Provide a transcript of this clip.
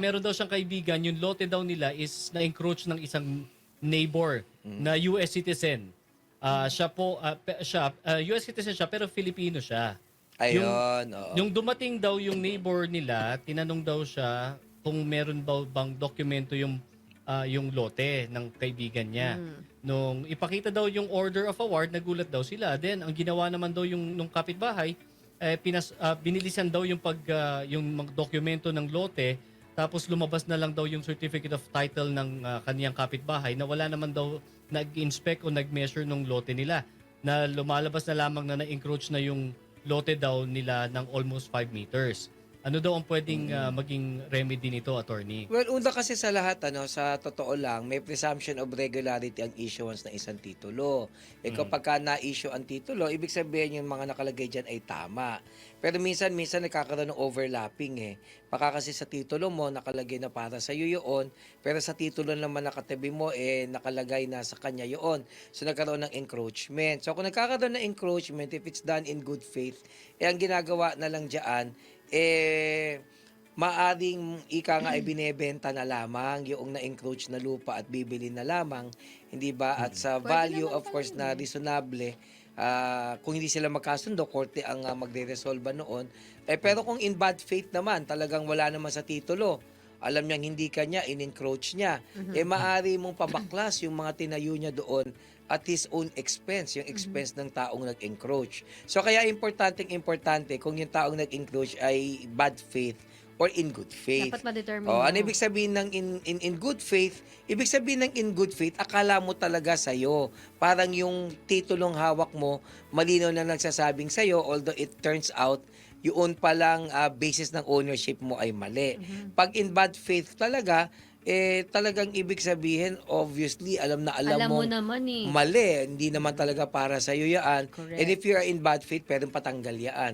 meron daw siyang kaibigan, yung lote daw nila is na-encroach ng isang neighbor na US citizen. Siya po, US citizen siya pero Filipino siya. Yung, Ayun, oo. yung dumating daw yung neighbor nila, tinanong daw siya kung meron daw bang dokumento yung lote ng kaibigan niya. Nung ipakita daw yung order of award, nagulat daw sila. Then, ang ginawa naman daw nung kapitbahay, binilisan daw yung mga dokumento ng lote, tapos lumabas na lang daw yung certificate of title ng kaniyang kapitbahay na wala naman daw nag-inspect o nag-measure ng lote nila. Na lumalabas na lamang na na-encroach na yung lote daw nila ng almost 5 meters. Ano daw ang pwedeng maging remedy nito, attorney? Well, una kasi sa lahat, sa totoo lang, may presumption of regularity ang issuance ng isang titulo. Kapag ka na-issue ang titulo, ibig sabihin yung mga nakalagay dyan ay tama. Pero minsan nagkakaroon ng overlapping Baka kasi sa titulo mo, nakalagay na para sa iyo yun, pero sa titulo naman nakatabi mo, nakalagay na sa kanya yun. So, nagkaroon ng encroachment. So, kung nagkakaroon ng encroachment, if it's done in good faith, ang ginagawa na lang dyan, maaring ika nga ay binebenta na lamang yung na-encroach na lupa at bibili na lamang, hindi ba? At sa Pwede value, naman of course, pala na reasonable, kung hindi sila magkasundo, korte ang magre-resolba noon. Pero kung in bad faith naman, talagang wala naman sa titulo, alam niyang hindi kanya, in-encroach niya, maaari mong pabaklas yung mga tinayo niya doon at his own expense, yung expense ng taong nag-encroach. So kaya importante kung yung taong nag-encroach ay bad faith or in good faith. Dapat ma-determine Ano mo. ibig sabihin ng in good faith? Ibig sabihin ng in good faith, akala mo talaga sa'yo. Parang yung titulong hawak mo, malinaw na nagsasabing sa'yo, although it turns out, yun palang basis ng ownership mo ay mali. Pag in bad faith talaga, talagang ibig sabihin, obviously, alam Alam mo mong naman mali. Hindi naman talaga para sa'yo yan. Correct. And if you are in bad faith, pwedeng patanggal yan.